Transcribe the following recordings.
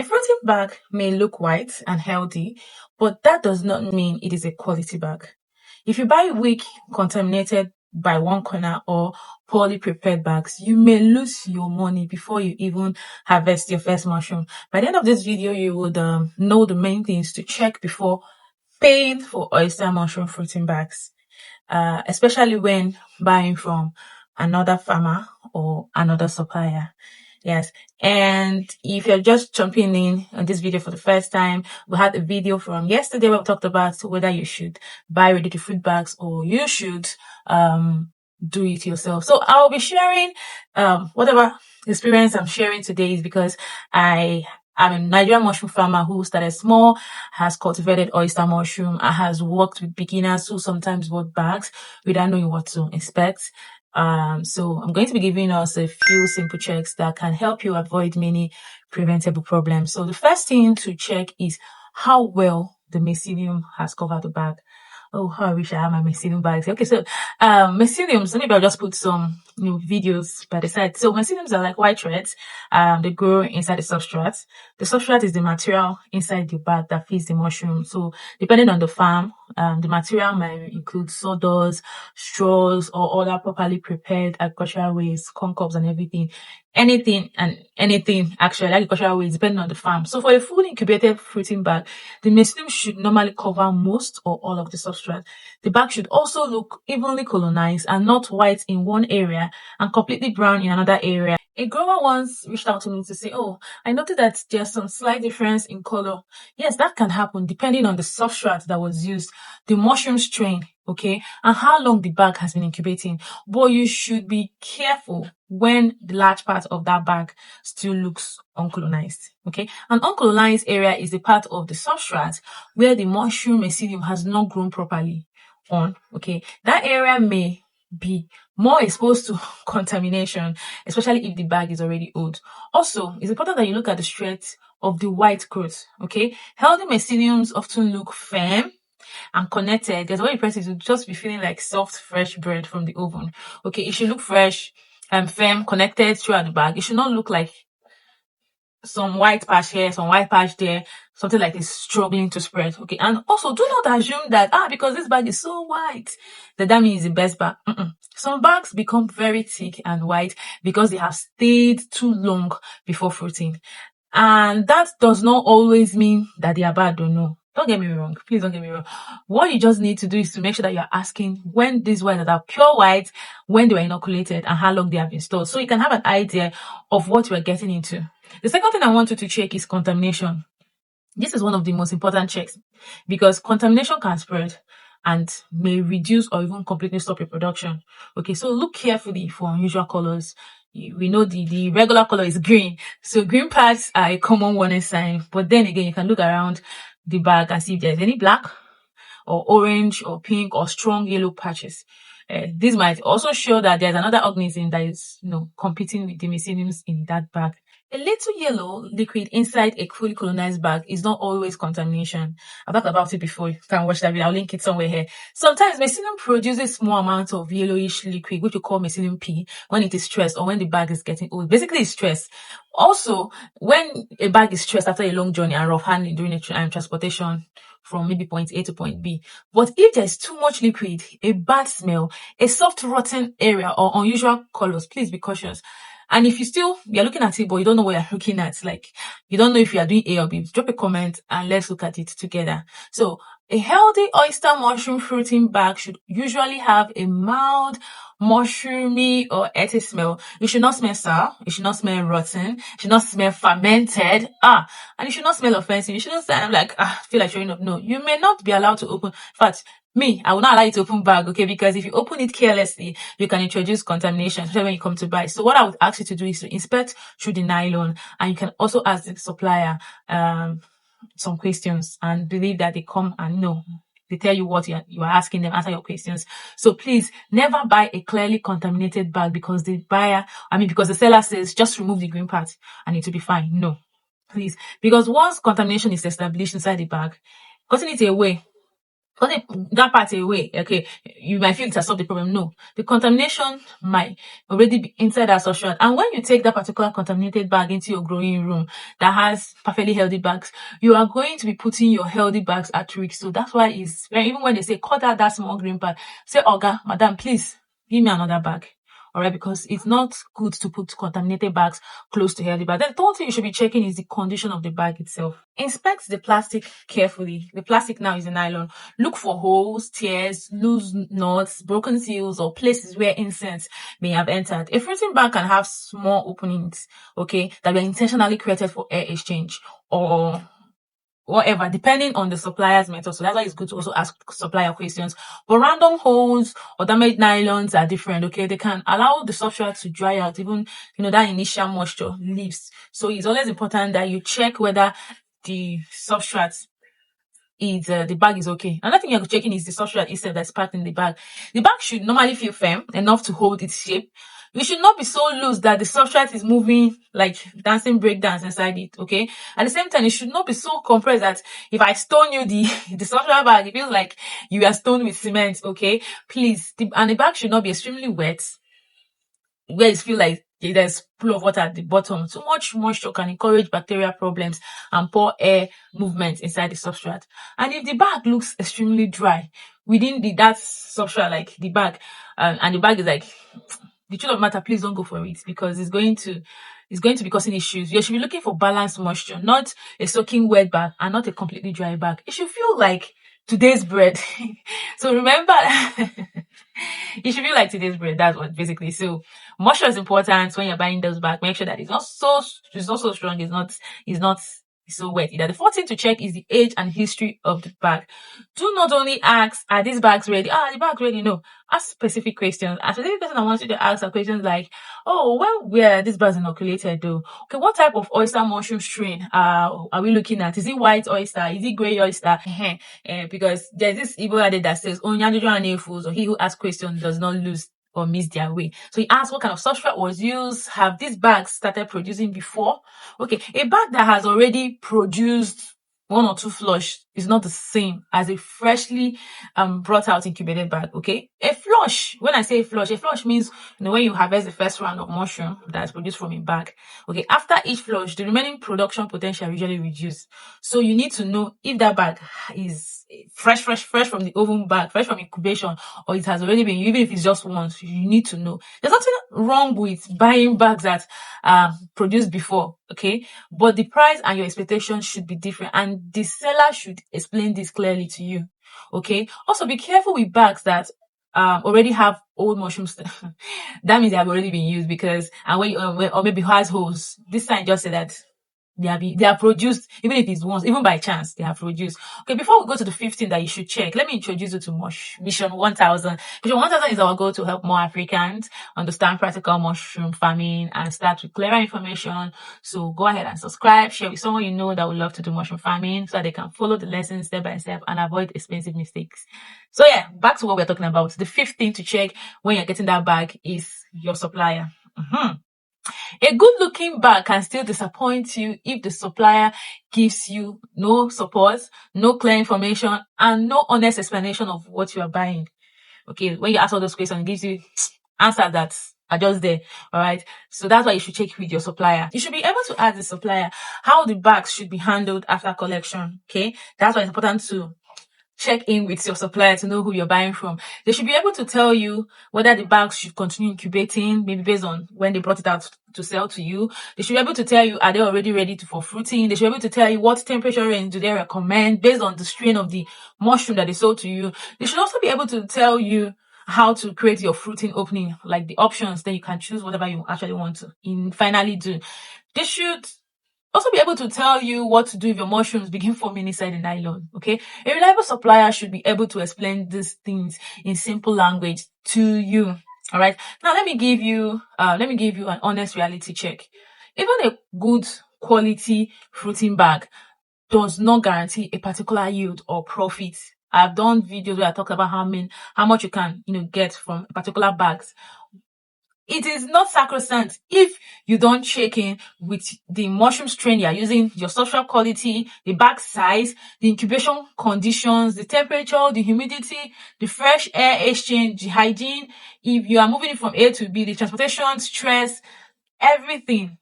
A fruity bag may look white and healthy, but that does not mean it is a quality bag. If you buy weak, contaminated by one corner or poorly prepared bags, you may lose your money before you even harvest your first mushroom. By the end of this video, you would know the main things to check before paying for oyster mushroom fruiting bags, especially when buying from another farmer or another supplier. Yes. And if you're just jumping in on this video for the first time, we had a video from yesterday where we talked about whether you should buy ready to fruit bags or you should do it yourself. So I'll be sharing whatever experience I'm sharing today is because I'm a Nigerian mushroom farmer who started small, has cultivated oyster mushroom, and has worked with beginners who sometimes bought bags without knowing what to expect. So I'm going to be giving us a few simple checks that can help you avoid many preventable problems. So the first thing to check is how well the mycelium has covered the bag. Oh, how I wish I had my mycelium bags. Okay, so myceliums, maybe I'll just put some videos by the side. So myceliums are like white threads. They grow inside the substrate. The substrate is the material inside the bag that feeds the mushroom. So depending on the farm, the material might include sawdust, straws, or other properly prepared agricultural waste, corn cobs and everything. Anything actually, agricultural waste, depending on the farm. So for a fully incubated fruiting bag, the mycelium should normally cover most or all of the substrate. The bag should also look evenly colonized and not white in one area and completely brown in another area. A grower once reached out to me to say, oh, I noticed that there's some slight difference in color. Yes, that can happen depending on the substrate that was used, the mushroom strain, okay, and how long the bag has been incubating. But you should be careful when the large part of that bag still looks uncolonized, okay? An uncolonized area is the part of the substrate where the mushroom mycelium has not grown properly on, okay? That area may be more exposed to contamination, especially if the bag is already old. Also, it's important that you look at the strength of the white growth, okay? Healthy myceliums often look firm and connected. There's a way you press it to just be feeling like soft, fresh bread from the oven. Okay, it should look fresh and firm, connected throughout the bag. It should not look like some white patch here, some white patch there, something like it's struggling to spread. Okay, and also do not assume that because this bag is so white that means it's the best bag. Some bags become very thick and white because they have stayed too long before fruiting, and that does not always mean that they are bad. No, don't get me wrong. Please don't get me wrong. What you just need to do is to make sure that you're asking when these ones that are pure white, when they were inoculated and how long they have been stored, so you can have an idea of what you're getting into. The second thing I want you to check is contamination. This is one of the most important checks because contamination can spread and may reduce or even completely stop your production. Okay, so look carefully for unusual colors. We know the regular color is green, so green parts are a common warning sign. But then again, you can look around the bag and see if there's any black or orange or pink or strong yellow patches. This might also show that there's another organism that is, competing with the myceliums in that bag. A little yellow liquid inside a fully colonized bag is not always contamination. I've talked about it before. You can watch that video. I'll link it somewhere here. Sometimes mycelium produces small amounts of yellowish liquid, which we call mycelium P, when it is stressed or when the bag is getting old. Basically, it's stress. Also, when a bag is stressed after a long journey and rough handling during a transportation from maybe point A to point B. But if there's too much liquid, a bad smell, a soft rotten area, or unusual colors, please be cautious. And if you're looking at it, but you don't know what you're looking at, like you don't know if you are doing A or B, drop a comment and let's look at it together. So a healthy oyster mushroom fruiting bag should usually have a mild, mushroomy or earthy smell. It should not smell sour. It should not smell rotten. It should not smell fermented. And it should not smell offensive. You shouldn't say, I'm like, feel like showing up. No, you may not be allowed to open. In fact, I will not allow you to open bag, okay? Because if you open it carelessly, you can introduce contamination, especially when you come to buy. So what I would ask you to do is to inspect through the nylon, and you can also ask the supplier some questions and believe that they come and know. They tell you what you are asking them, answer your questions. So please never buy a clearly contaminated bag because the seller says just remove the green part and it will be fine. No, please. Because once contamination is established inside the bag, cutting it away Put that part away, okay, you might feel it has solved the problem. No, the contamination might already be inside that substrate. And when you take that particular contaminated bag into your growing room that has perfectly healthy bags, you are going to be putting your healthy bags at risk. So that's why it's even when they say cut out that small green bag, say, Oga, madam, please give me another bag. All right, because it's not good to put contaminated bags close to healthy bags. The third thing you should be checking is the condition of the bag itself. Inspect the plastic carefully. The plastic now is a nylon. Look for holes, tears, loose knots, broken seals, or places where insects may have entered. A fruiting bag can have small openings, okay, that were intentionally created for air exchange or whatever, depending on the supplier's method. So that's why it's good to also ask supplier questions. But random holes or damaged nylons are different, okay? They can allow the substrate to dry out, even, that initial moisture leaves. So it's always important that you check whether the substrate is, the bag is okay. Another thing you're checking is the substrate itself that's packed in the bag. The bag should normally feel firm enough to hold its shape. It should not be so loose that the substrate is moving like dancing breakdance inside it, okay? At the same time, it should not be so compressed that if I stone you the substrate bag, it feels like you are stoned with cement, okay? Please, and the bag should not be extremely wet, where it feels like there's pool of water at the bottom. Too much moisture can encourage bacterial problems and poor air movement inside the substrate. And if the bag looks extremely dry within that substrate, like the bag, and the bag is like, the truth of the matter, please don't go for it, because it's going to be causing issues. You should be looking for balanced moisture, not a soaking wet bag and not a completely dry bag. It should feel like today's bread. So remember, it should feel like today's bread. That's what basically. So moisture is important when you're buying those bags. Make sure that it's not so strong. It's not so wet either. The fourth thing to check is the age and history of the bag. Do not only ask, are these bags ready? The bag's ready. No, ask specific questions. A specific person I want you to ask are questions like, oh, when were these bags inoculated though? Okay, what type of oyster mushroom strain are we looking at? Is it white oyster? Is it grey oyster? Because there's this Igbo adage that says, fools, or he who asks questions does not lose or miss their way. So he asked what kind of substrate was used. Have these bags started producing before? Okay, a bag that has already produced one or two flush is not the same as a freshly brought out incubated bag, okay? A flush, when I say a flush means, when you harvest the first round of mushroom that's produced from a bag, okay? After each flush, the remaining production potential usually reduces. So you need to know if that bag is fresh from the oven bag, fresh from incubation, or it has already been, even if it's just once, you need to know. There's nothing wrong with buying bags that produced before, okay? But the price and your expectations should be different, and the seller should explain this clearly to you, okay? Also, be careful with bags that already have old mushrooms. That means they have already been used, because, and when or maybe has holes. This sign just said that they are produced, even if it's once, even by chance, they have produced. Okay, before we go to the 15 that you should check, let me introduce you to Mission 1000. Mission 1000 is our goal to help more Africans understand practical mushroom farming and start with clearer information. So go ahead and subscribe, share with someone you know that would love to do mushroom farming, so that they can follow the lessons step by step and avoid expensive mistakes. So yeah, back to what we're talking about. The 5th thing to check when you're getting that bag is your supplier. A good-looking bag can still disappoint you if the supplier gives you no support, no clear information, and no honest explanation of what you are buying. Okay, when you ask all those questions, it gives you answers that are just there. All right, so that's why you should check with your supplier. You should be able to ask the supplier how the bags should be handled after collection. Okay, that's why it's important to check in with your supplier to know who you're buying from. They should be able to tell you whether the bags should continue incubating, maybe based on when they brought it out to sell to you. They should be able to tell you, are they already ready for fruiting? They should be able to tell you what temperature range do they recommend based on the strain of the mushroom that they sold to you. They should also be able to tell you how to create your fruiting opening, like the options. Then you can choose whatever you actually want to finally do. They should also be able to tell you what to do if your mushrooms begin forming inside the nylon, okay? A reliable supplier should be able to explain these things in simple language to you, all right? Now, let me give you an honest reality check. Even a good quality fruiting bag does not guarantee a particular yield or profit. I've done videos where I talk about how much you can, get from particular bags. it is not sacrosanct if you don't check in with the mushroom strain you are using, your substrate quality, the bag size, the incubation conditions, the temperature, the humidity, the fresh air exchange, the hygiene. If you are moving it from A to B, the transportation, stress, everything.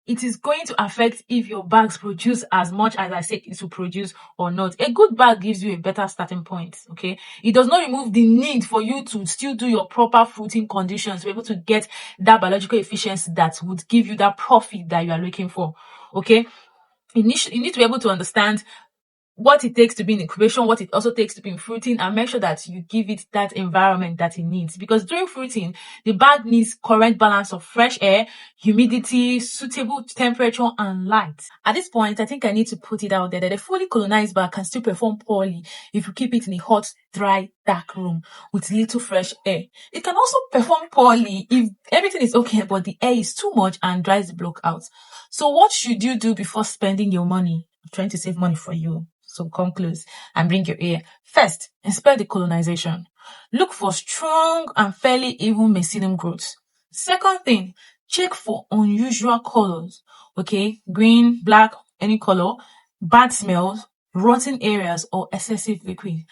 It is going to affect if your bags produce as much as I say it will produce or not. A good bag gives you a better starting point, okay? It does not remove the need for you to still do your proper fruiting conditions to be able to get that biological efficiency that would give you that profit that you are looking for, okay? You need to be able to understand what it takes to be in incubation, what it also takes to be in fruiting, and make sure that you give it that environment that it needs. Because during fruiting, the bag needs correct balance of fresh air, humidity, suitable temperature, and light. At this point, I think I need to put it out there that a fully colonized bag can still perform poorly if you keep it in a hot, dry, dark room with little fresh air. It can also perform poorly if everything is okay, but the air is too much and dries the block out. So what should you do before spending your money? I'm trying to save money for you. So come close and bring your ear. First, inspect the colonization. Look for strong and fairly even mycelium growth. Second thing, check for unusual colors. Okay, green, black, any color, bad smells, rotten areas, or excessive liquid.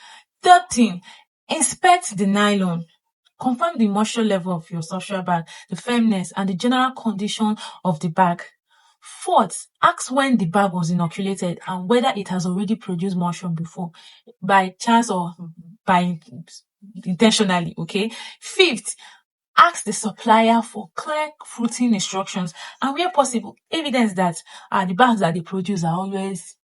Third thing, inspect the nylon. Confirm the moisture level of your substrate bag, the firmness, and the general condition of the bag. Fourth, ask when the bag was inoculated and whether it has already produced mushroom before, by chance or by intentionally, okay? Fifth, ask the supplier for clear fruiting instructions and where possible, evidence that the bags that they produce are always,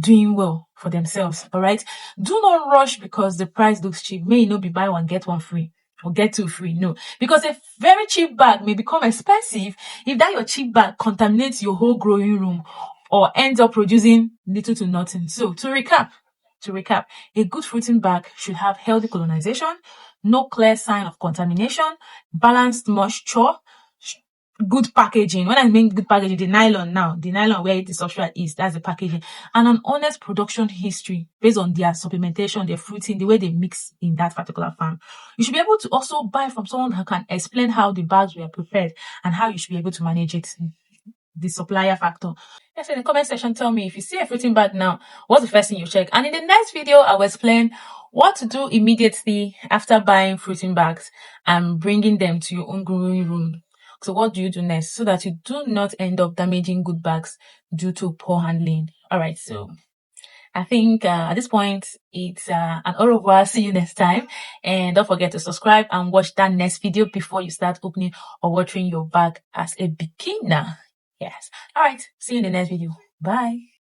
doing well for themselves, all right? Do not rush because the price looks cheap. May not be buy one, get one free or get two free. No, because a very cheap bag may become expensive if that your cheap bag contaminates your whole growing room or ends up producing little to nothing. So to recap, a good fruiting bag should have healthy colonization, no clear sign of contamination, balanced moisture, good packaging. When I mean good packaging, the nylon where the substrate is, that's the packaging, and an honest production history based on their supplementation, their fruiting, the way they mix in that particular farm. You should be able to also buy from someone who can explain how the bags were prepared and how you should be able to manage it. The supplier factor. Yes, in the comment section, tell me if you see a fruiting bag now, what's the first thing you check? And in the next video, I will explain what to do immediately after buying fruiting bags and bringing them to your own growing room. So what do you do next so that you do not end up damaging good bags due to poor handling? All right, so I think at this point, it's an au revoir. See you next time. And don't forget to subscribe and watch that next video before you start opening or watering your bag as a beginner. Yes. All right. See you in the next video. Bye.